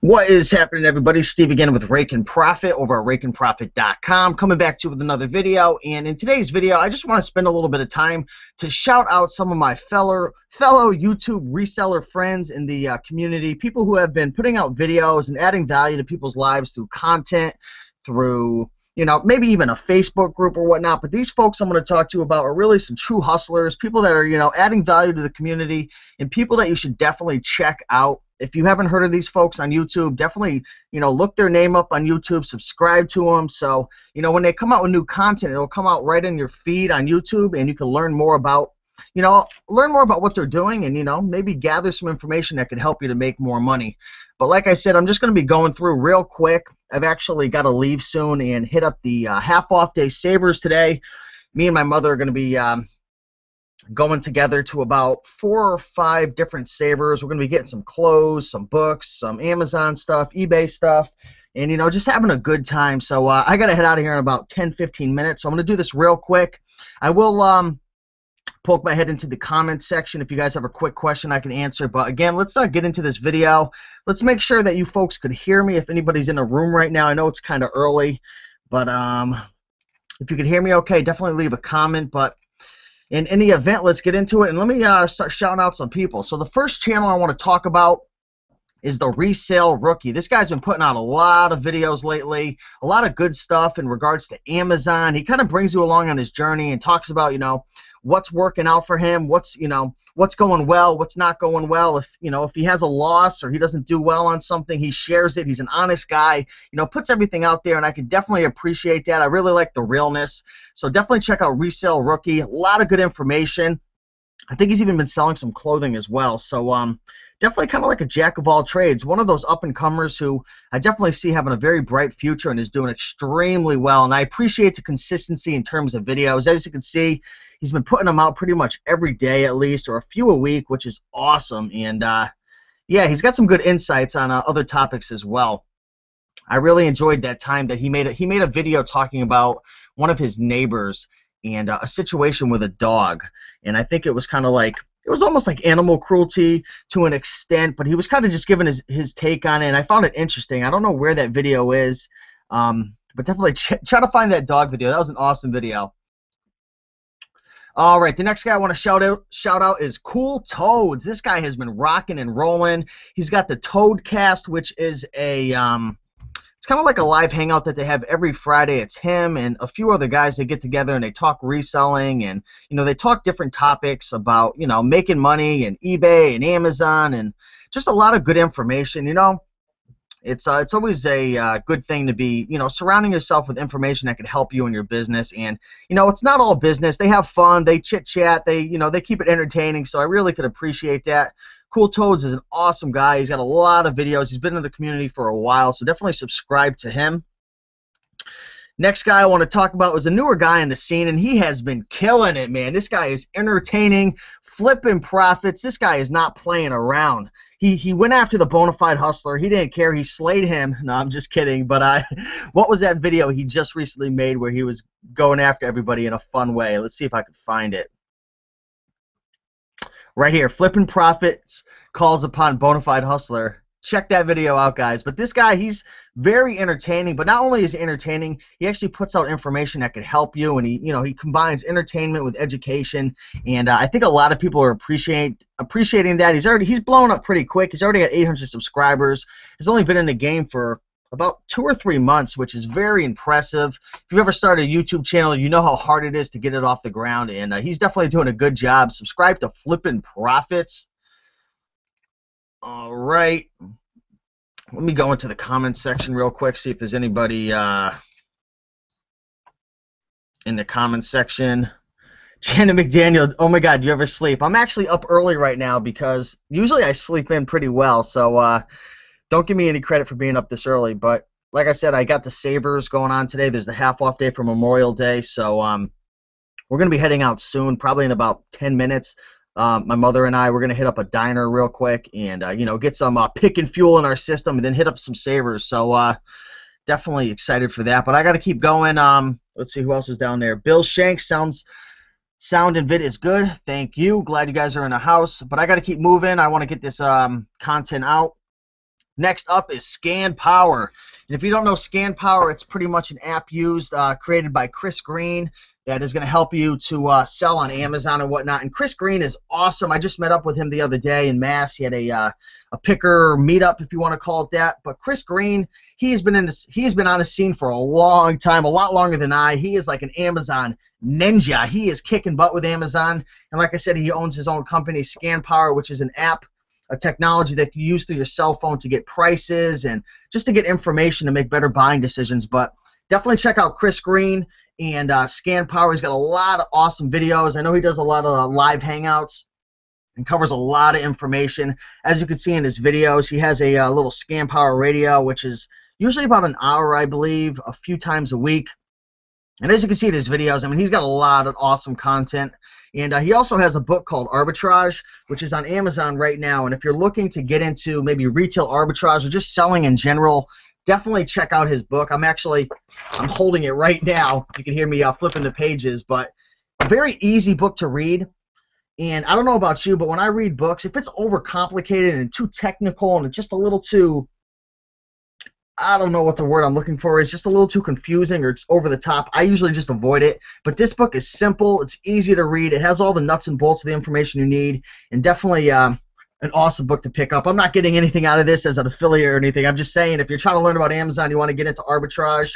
What is happening, everybody? Steve again with Rake and Profit over at rakeandprofit.com, coming back to you with another video. And in today's video, I just want to spend a little bit of time to shout out some of my fellow YouTube reseller friends in the community, people who have been putting out videos and adding value to people's lives through content, through maybe even a Facebook group or whatnot. But these folks I'm going to talk to you about are really some true hustlers, people that are adding value to the community, and people that you should definitely check out. If you haven't heard of these folks on YouTube, definitely, look their name up on YouTube, subscribe to them. So, when they come out with new content, it'll come out right in your feed on YouTube, and you can learn more about, what they're doing, and, maybe gather some information that could help you to make more money. But like I said, I'm just going to be going through real quick. I've actually got to leave soon and hit up the half-off day savers today. Me and my mother are going to be going together to about 4 or 5 different savers. We're going to be getting some clothes, some books, some Amazon stuff, eBay stuff, and just having a good time. So I got to head out of here in about 10-15 minutes. So I'm going to do this real quick. I will poke my head into the comments section if you guys have a quick question I can answer. But again, let's get into this video. Let's make sure that you folks could hear me if anybody's in the room right now. I know it's kind of early, but if you could hear me okay, definitely leave a comment. But in any event, let's get into it, and let me start shouting out some people. So the first channel I want to talk about is the Resale Rookie. This guy's been putting out a lot of videos lately, a lot of good stuff in regards to Amazon. He kind of brings you along on his journey and talks about, what's working out for him, what's going well, what's not going well. If he has a loss or he doesn't do well on something, he shares it. He's an honest guy, puts everything out there, and I can definitely appreciate that. I really like the realness. So definitely check out Resale Rookie. A lot of good information. I think he's even been selling some clothing as well. So definitely kind of like a jack of all trades. One of those up-and-comers who I definitely see having a very bright future and is doing extremely well. And I appreciate the consistency in terms of videos. As you can see, he's been putting them out pretty much every day at least, or a few a week, which is awesome. And yeah, he's got some good insights on other topics as well. I really enjoyed that time that he made a video talking about one of his neighbors and a situation with a dog. And I think it was kind of like, it was almost like animal cruelty to an extent, but he was kind of just giving his take on it, and I found it interesting. I don't know where that video is, but definitely try to find that dog video. That was an awesome video. All right, the next guy I want to shout out is Cool Toads. This guy has been rocking and rolling. He's got the Toadcast, which is a it's kind of like a live hangout that they have every Friday. It's him and a few other guys that get together and they talk reselling, and they talk different topics about making money and eBay and Amazon and just a lot of good information. It's always a good thing to be surrounding yourself with information that can help you in your business. And it's not all business. They have fun. They chit chat. They they keep it entertaining. So I really could appreciate that. Cool Toads is an awesome guy. He's got a lot of videos. He's been in the community for a while, so definitely subscribe to him. Next guy I want to talk about was a newer guy in the scene, and he has been killing it, man. This guy is entertaining, flipping profits. This guy is not playing around. He went after the bona fide hustler. He didn't care. He slayed him. No, I'm just kidding. But what was that video he just recently made where he was going after everybody in a fun way? Let's see if I can find it. Right here, Flipping Profits Calls Upon Bonafide Hustler. Check that video out, guys. But this guy, he's very entertaining. But not only is he entertaining, he actually puts out information that could help you, and he combines entertainment with education. And I think a lot of people are appreciating that. He's blowing up pretty quick. He's already got 800 subscribers. He's only been in the game for about 2 or 3 months, which is very impressive. If you've ever started a YouTube channel, you know how hard it is to get it off the ground, and he's definitely doing a good job. Subscribe to Flippin' Profits. All right. Let me go into the comments section real quick, see if there's anybody in the comments section. Janet McDaniel, oh my God, do you ever sleep? I'm actually up early right now because usually I sleep in pretty well, so don't give me any credit for being up this early, but like I said, I got the savers going on today. There's the half-off day for Memorial Day, so we're going to be heading out soon, probably in about 10 minutes. My mother and I, we're going to hit up a diner real quick and, get some pick and fuel in our system and then hit up some savers. So definitely excited for that, but I got to keep going. Let's see who else is down there. Bill Shanks, sound and vid is good. Thank you. Glad you guys are in the house, but I got to keep moving. I want to get this content out. Next up is Scan Power. And if you don't know Scan Power, it's pretty much an app used, created by Chris Green, that is going to help you to sell on Amazon and whatnot. And Chris Green is awesome. I just met up with him the other day in Mass. He had a picker meetup, if you want to call it that. But Chris Green, he's been on the scene for a long time, a lot longer than I. He is like an Amazon ninja. He is kicking butt with Amazon. And like I said, he owns his own company, Scan Power, which is an app, a technology that you use through your cell phone to get prices and just to get information to make better buying decisions. But definitely check out Chris Green and Scan Power. He's got a lot of awesome videos. I know he does a lot of live hangouts and covers a lot of information. As you can see in his videos, he has a little Scan Power radio, which is usually about an hour, I believe, a few times a week. And as you can see in his videos, I mean, he's got a lot of awesome content. And he also has a book called Arbitrage, which is on Amazon right now. And if you're looking to get into maybe retail arbitrage or just selling in general, definitely check out his book. I'm holding it right now. You can hear me flipping the pages, but a very easy book to read. And I don't know about you, but when I read books, if it's overcomplicated and too technical and it's just a little too, I don't know what the word I'm looking for is, just a little too confusing or it's over the top, I usually just avoid it. But this book is simple, it's easy to read, it has all the nuts and bolts of the information you need, and definitely an awesome book to pick up. I'm not getting anything out of this as an affiliate or anything. I'm just saying if you're trying to learn about Amazon, you want to get into arbitrage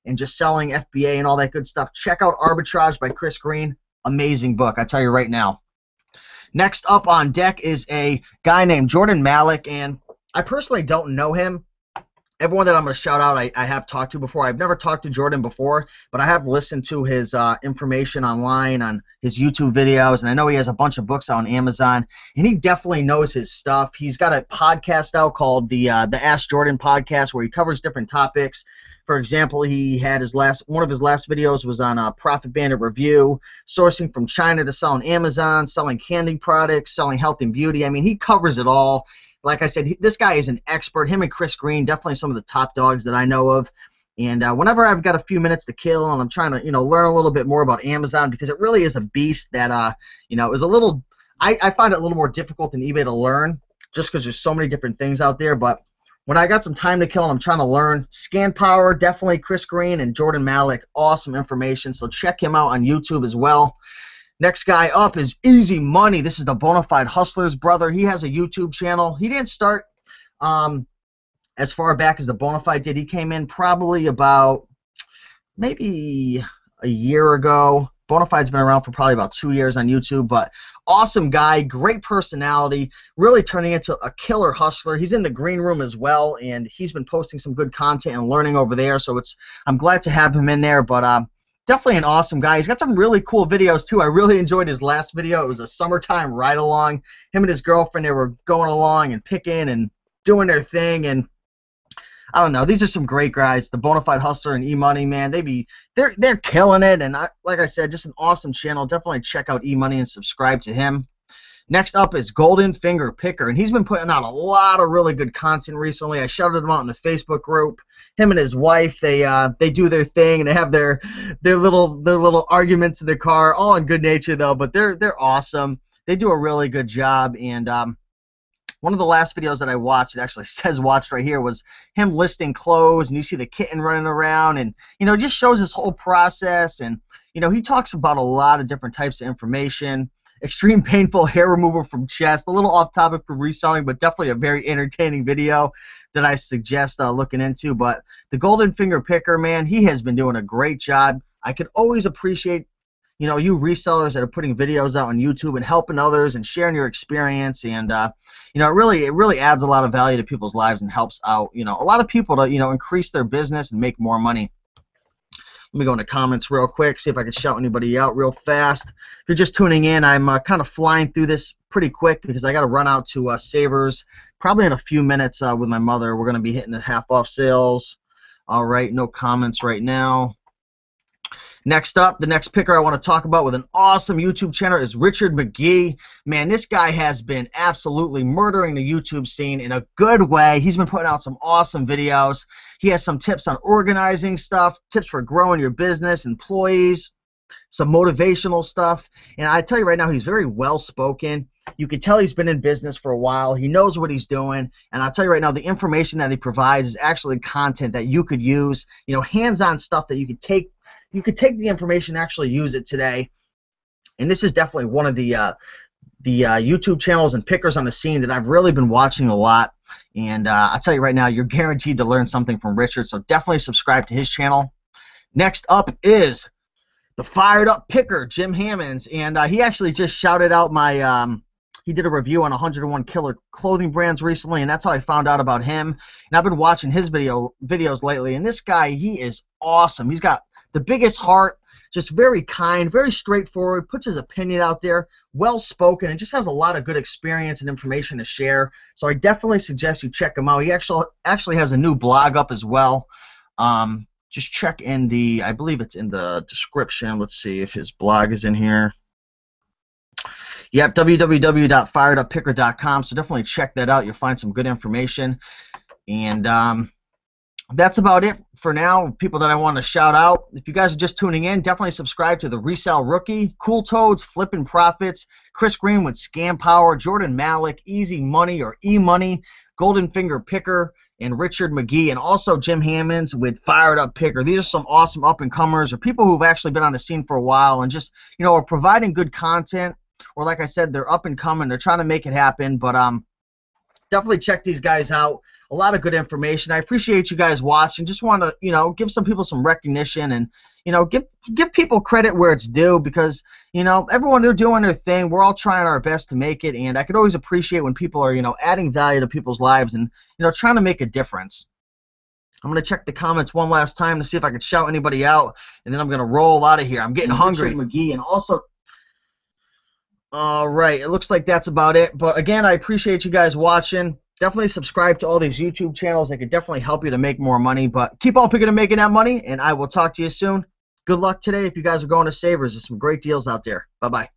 and just selling FBA and all that good stuff, check out Arbitrage by Chris Green. Amazing book, I tell you right now. Next up on deck is a guy named Jordan Malik, and I personally don't know him. Everyone that I'm going to shout out, I have talked to before. I've never talked to Jordan before, but I have listened to his information online on his YouTube videos, and I know he has a bunch of books on Amazon, and he definitely knows his stuff. He's got a podcast out called the Ask Jordan podcast where he covers different topics. For example, he had one of his last videos was on Profit Bandit Review, sourcing from China to sell on Amazon, selling candy products, selling health and beauty. I mean, he covers it all. Like I said, this guy is an expert. Him and Chris Green, definitely some of the top dogs that I know of. And whenever I've got a few minutes to kill and I'm trying to, learn a little bit more about Amazon, because it really is a beast that, is a little, I find it a little more difficult than eBay to learn, just because there's so many different things out there. But when I got some time to kill and I'm trying to learn, Scan Power, definitely Chris Green and Jordan Malik, awesome information. So check him out on YouTube as well. Next guy up is Easy Money. This is the Bonafide Hustler's brother. He has a YouTube channel. He didn't start as far back as the Bonafide did. He came in probably about maybe a year ago. Bonafide's been around for probably about 2 years on YouTube, but awesome guy, great personality, really turning into a killer hustler. He's in the green room as well, and he's been posting some good content and learning over there, so I'm glad to have him in there, but definitely an awesome guy. He's got some really cool videos, too. I really enjoyed his last video. It was a summertime ride-along. Him and his girlfriend, they were going along and picking and doing their thing, and I don't know. These are some great guys. The Bonafide Hustler and E-Money, man, they're killing it. And like I said, just an awesome channel. Definitely check out E-Money and subscribe to him. Next up is Golden Finger Picker, and he's been putting out a lot of really good content recently. I shouted him out in the Facebook group. Him and his wife, they do their thing, and they have their little arguments in the car, all in good nature though. But they're awesome. They do a really good job, and one of the last videos that I watched, it actually says watched right here, was him listing clothes, and you see the kitten running around, and it just shows his whole process, and he talks about a lot of different types of information. Extreme painful hair removal from chest, a little off topic for reselling, but definitely a very entertaining video that I suggest looking into. But the Golden Finger Picker, man, he has been doing a great job. I could always appreciate you resellers that are putting videos out on YouTube and helping others and sharing your experience, and it really adds a lot of value to people's lives and helps out a lot of people to increase their business and make more money. Let me go into comments real quick, see if I can shout anybody out real fast. If you're just tuning in, I'm kind of flying through this pretty quick because I got to run out to Savers probably in a few minutes with my mother. We're going to be hitting the half-off sales. All right, no comments right now. Next up, the next picker I want to talk about with an awesome YouTube channel is Richard McGee. Man, this guy has been absolutely murdering the YouTube scene in a good way. He's been putting out some awesome videos. He has some tips on organizing stuff, tips for growing your business, employees, some motivational stuff. And I tell you right now, he's very well-spoken. You can tell he's been in business for a while. He knows what he's doing. And I'll tell you right now, the information that he provides is actually content that you could use, you know, hands-on stuff that you could take. You could take the information and actually use it today. And this is definitely one of the YouTube channels and pickers on the scene that I've really been watching a lot. And I'll tell you right now, you're guaranteed to learn something from Richard. So definitely subscribe to his channel. Next up is the Fired Up Picker, Jim Hammonds. And he actually just shouted out my he did a review on 101 killer clothing brands recently, and that's how I found out about him. And I've been watching his videos lately, and this guy, he is awesome. He's got the biggest heart, just very kind, very straightforward, puts his opinion out there, well-spoken, and just has a lot of good experience and information to share. So I definitely suggest you check him out. He actually has a new blog up as well. Just check in I believe it's in the description. Let's see if his blog is in here. Yep, www.fireduppicker.com. So definitely check that out. You'll find some good information. And that's about it for now. People that I want to shout out. If you guys are just tuning in, definitely subscribe to the Resell Rookie, Cool Toads, Flippin' Profits, Chris Green with Scam Power, Jordan Malik, Easy Money or E-Money, Golden Finger Picker, and Richard McGee, and also Jim Hammonds with Fired Up Picker. These are some awesome up-and-comers or people who've actually been on the scene for a while and just, you know, are providing good content. Or like I said, they're up and coming. They're trying to make it happen. But definitely check these guys out. A lot of good information. I appreciate you guys watching. Just want to, you know, give some people some recognition and, you know, give people credit where it's due because, you know, everyone, they're doing their thing. We're all trying our best to make it. And I could always appreciate when people are, you know, adding value to people's lives and, you know, trying to make a difference. I'm going to check the comments one last time to see if I could shout anybody out. And then I'm going to roll out of here. I'm getting hungry. McGee and also... All right, it looks like that's about it. But again, I appreciate you guys watching. Definitely subscribe to all these YouTube channels. They could definitely help you to make more money. But keep on picking and making that money, and I will talk to you soon. Good luck today if you guys are going to Savers. There's some great deals out there. Bye-bye.